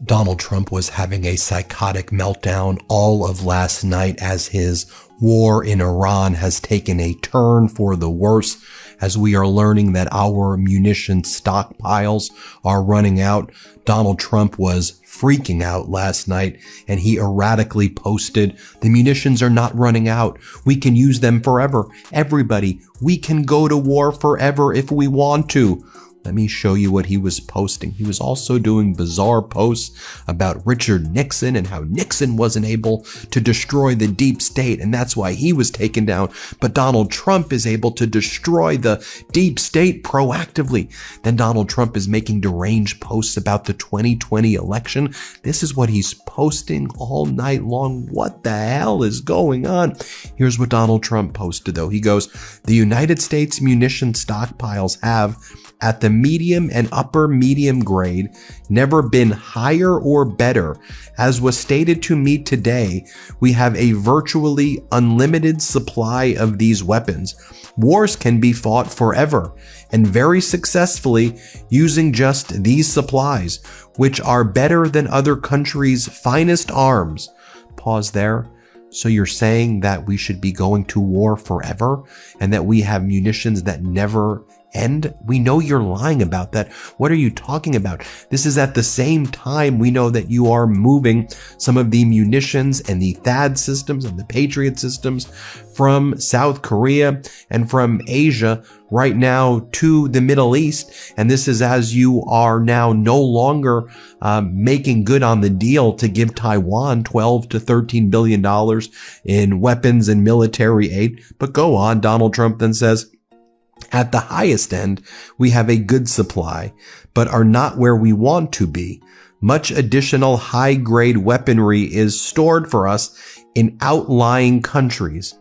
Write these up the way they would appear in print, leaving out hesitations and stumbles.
Donald Trump was having a psychotic meltdown all of last night as his war in Iran has taken a turn for the worse, as we are learning that our munition stockpiles are running out. Donald Trump was freaking out last night, and he erratically posted, "The munitions are not running out. We can use them forever. Everybody, we can go to war forever if we want to." Let me show you what he was posting. He was also doing bizarre posts about Richard Nixon and how Nixon wasn't able to destroy the deep state, and that's why he was taken down. But Donald Trump is able to destroy the deep state proactively. Then Donald Trump is making deranged posts about the 2020 election. This is what he's posting all night long. What the hell is going on? Here's what Donald Trump posted, though. He goes, "The United States munition stockpiles have, at the medium and upper medium grade, never been higher or better. As was stated to me today, we have a virtually unlimited supply of these weapons. Wars can be fought forever and very successfully using just these supplies, which are better than other countries' finest arms." Pause there. So you're saying that we should be going to war forever and that we have munitions that never end? We know you're lying about that. What are you talking about? This is at the same time we know that you are moving some of the munitions and the THAAD systems and the Patriot systems from South Korea and from Asia right now to the Middle East. And this is as you are now no longer making good on the deal to give Taiwan $12 to $13 billion in weapons and military aid. But go on. Donald Trump then says, "At the highest end, we have a good supply, but are not where we want to be. Much additional high-grade weaponry is stored for us in outlying countries."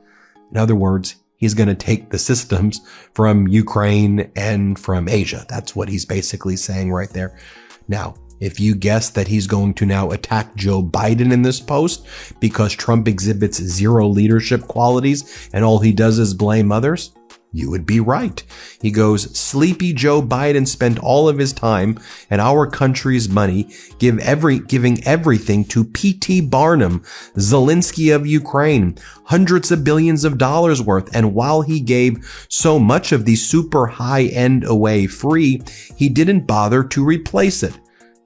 In other words, he's going to take the systems from Ukraine and from Asia. That's what he's basically saying right there. Now, if you guess that he's going to now attack Joe Biden in this post because Trump exhibits zero leadership qualities and all he does is blame others, you would be right. He goes, "Sleepy Joe Biden spent all of his time and our country's money giving everything to P.T. Barnum, Zelensky of Ukraine, hundreds of billions of dollars worth. And while he gave so much of the super high end away free, he didn't bother to replace it."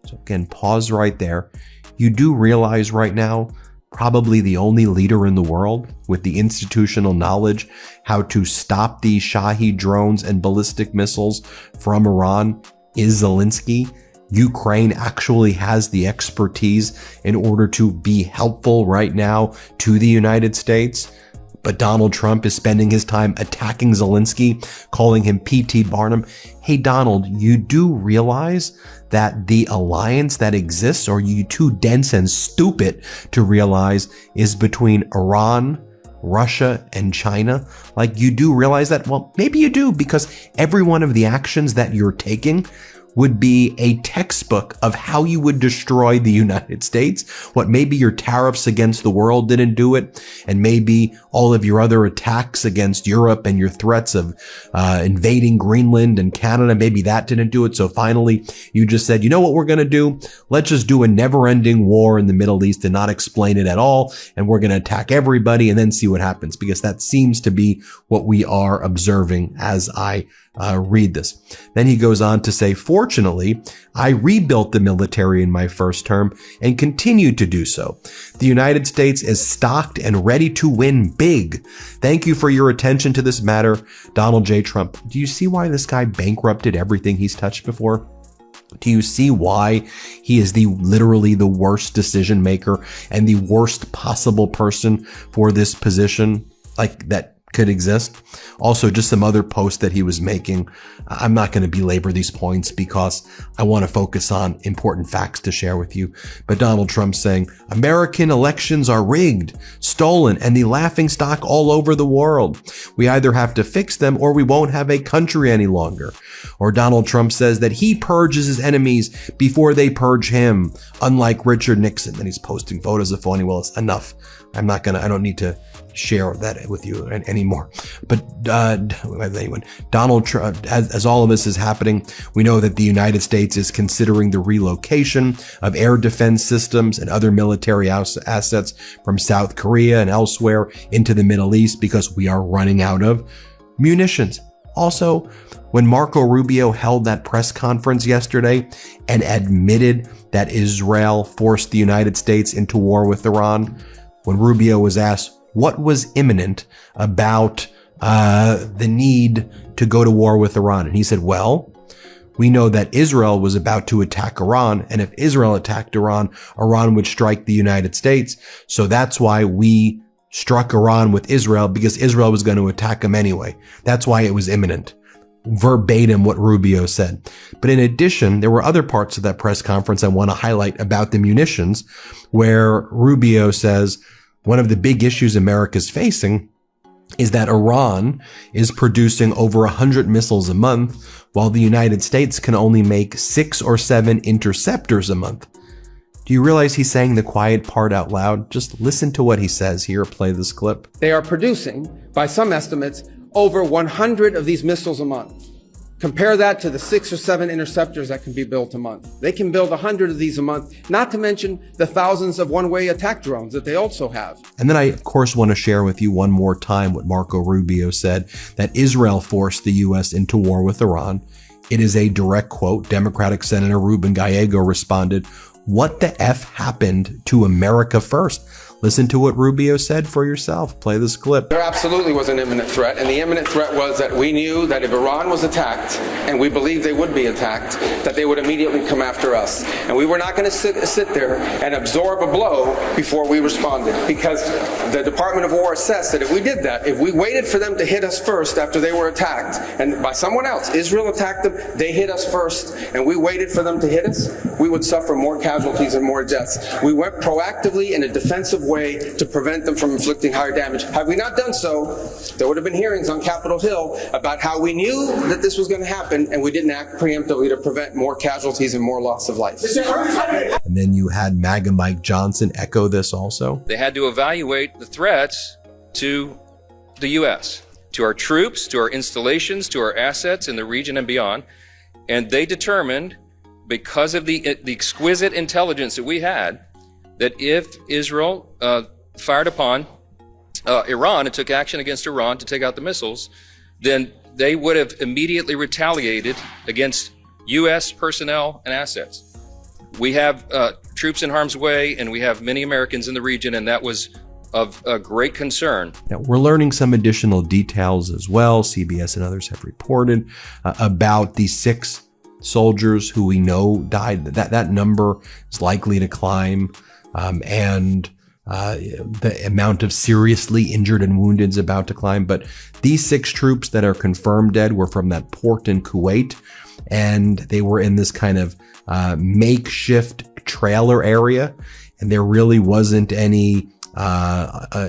So again, pause right there. You do realize right now, probably the only leader in the world with the institutional knowledge how to stop these Shahed drones and ballistic missiles from Iran is Zelensky. Ukraine actually has the expertise in order to be helpful right now to the United States. But Donald Trump is spending his time attacking Zelensky, calling him P.T. Barnum. Hey, Donald, you do realize that the alliance that exists, or are you too dense and stupid to realize, is between Iran, Russia, and China? Like, you do realize that? Well, maybe you do, because every one of the actions that you're taking would be a textbook of how you would destroy the United States. What, maybe your tariffs against the world didn't do it, and maybe all of your other attacks against Europe and your threats of invading Greenland and Canada, maybe that didn't do it. So finally, you just said, you know what we're going to do? Let's just do a never-ending war in the Middle East and not explain it at all, and we're going to attack everybody and then see what happens, because that seems to be what we are observing as I read this. Then he goes on to say, "Fortunately, I rebuilt the military in my first term and continue to do so. The United States is stocked and ready to win big. Thank you for your attention to this matter, Donald J. Trump." Do you see why this guy bankrupted everything he's touched before? Do you see why he is literally the worst decision maker and the worst possible person for this position, like that could exist? Also, just some other posts that he was making. I'm not going to belabor these points because I want to focus on important facts to share with you. But Donald Trump saying, "American elections are rigged, stolen, and the laughingstock all over the world. We either have to fix them or we won't have a country any longer." Or Donald Trump says that he purges his enemies before they purge him, unlike Richard Nixon. And he's posting photos of phony. Well, it's enough. I don't need to share that with you anymore. But anyway, Donald Trump, as all of this is happening, we know that the United States is considering the relocation of air defense systems and other military assets from South Korea and elsewhere into the Middle East because we are running out of munitions. Also, when Marco Rubio held that press conference yesterday and admitted that Israel forced the United States into war with Iran, when Rubio was asked what was imminent about the need to go to war with Iran, and he said, well, we know that Israel was about to attack Iran, and if Israel attacked Iran, Iran would strike the United States. So that's why we struck Iran with Israel, because Israel was going to attack them anyway. That's why it was imminent. Verbatim what Rubio said. But in addition, there were other parts of that press conference I want to highlight about the munitions, where Rubio says one of the big issues America's facing is that Iran is producing over 100 missiles a month, while the United States can only make 6 or 7 interceptors a month. Do you realize he's saying the quiet part out loud? Just listen to what he says here. Play this clip. They are producing, by some estimates, over 100 of these missiles a month. Compare that to the 6 or 7 interceptors that can be built a month. They can build 100 of these a month, not to mention the thousands of one-way attack drones that they also have. And then I, of course, want to share with you one more time what Marco Rubio said, that Israel forced the U.S. into war with Iran. It is a direct quote. Democratic Senator Ruben Gallego responded, "What the F happened to America first?" Listen to what Rubio said for yourself. Play this clip. There absolutely was an imminent threat, and the imminent threat was that we knew that if Iran was attacked, and we believed they would be attacked, that they would immediately come after us. And we were not going to sit there and absorb a blow before we responded, because the Department of War assessed that if we did that, if we waited for them to hit us first after they were attacked, and by someone else, Israel attacked them, they hit us first, and we waited for them to hit us, we would suffer more casualties and more deaths. We went proactively in a defensive way to prevent them from inflicting higher damage. Had we not done so, there would have been hearings on Capitol Hill about how we knew that this was going to happen and we didn't act preemptively to prevent more casualties and more loss of life. And then you had MAGA Mike Johnson echo this also. They had to evaluate the threats to the U.S., to our troops, to our installations, to our assets in the region and beyond. And they determined, because of the exquisite intelligence that we had, that if Israel fired upon Iran and took action against Iran to take out the missiles, then they would have immediately retaliated against U.S. personnel and assets. We have troops in harm's way, and we have many Americans in the region, and that was of great concern. Now, we're learning some additional details as well. CBS and others have reported about the 6 soldiers who we know died. That number is likely to climb. And the amount of seriously injured and wounded is about to climb. But these 6 troops that are confirmed dead were from that port in Kuwait, and they were in this kind of makeshift trailer area, and there really wasn't any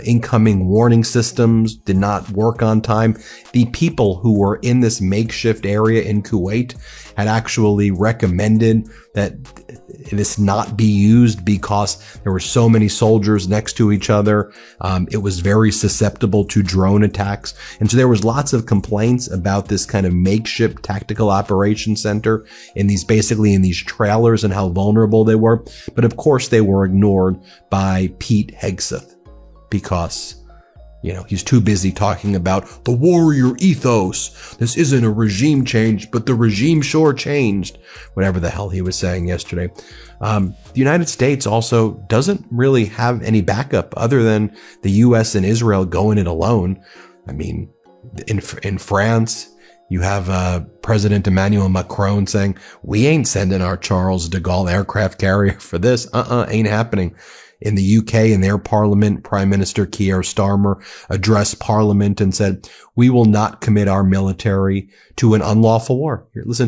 incoming warning systems, did not work on time. The people who were in this makeshift area in Kuwait had actually recommended that this not be used because there were so many soldiers next to each other. It was very susceptible to drone attacks. And so there was lots of complaints about this kind of makeshift tactical operations center in these trailers and how vulnerable they were. But of course they were ignored by Pete Hegseth because, you know, he's too busy talking about the warrior ethos. This isn't a regime change, but the regime sure changed. Whatever the hell he was saying yesterday. The United States also doesn't really have any backup other than the U.S. and Israel going it alone. I mean, in France, you have President Emmanuel Macron saying, we ain't sending our Charles de Gaulle aircraft carrier for this. Ain't happening. In the UK, in their parliament, Prime Minister Keir Starmer addressed parliament and said, we will not commit our military to an unlawful war. Here, listen.